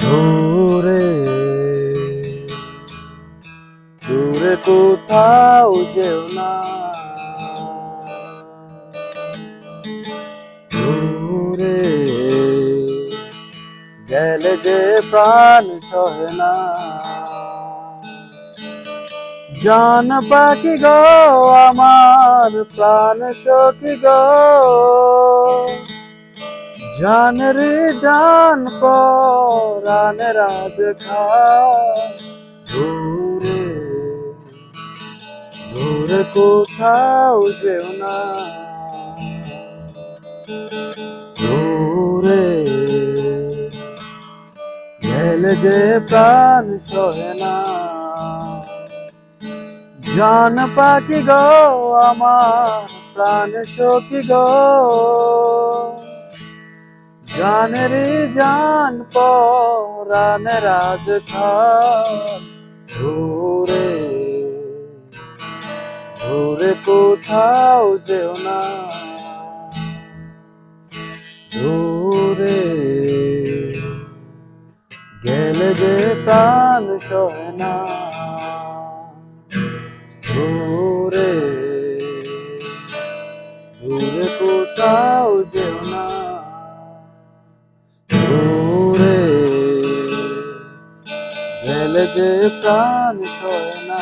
দূরে দূরে কোথাও যেও না, দূরে গেলে যে প্রাণ সহে না। জান পাখি গো আমার প্রাণ সখী গো, জান রে জান পরাণে রাত দূরে দূরে কোথাও যেও না, দূরে গেলে যে প্রাণ সহে না। জান পাখি গো আমার প্রাণ সখী গো, জানের জান পরাণে রাত দূরে দূরে কোথাও যেও না, দূরে গেলে যে প্রাণ সহে না, দূরে দূরে কোথাও যেও না, দূরে গেলে যে প্রাণ সহে না।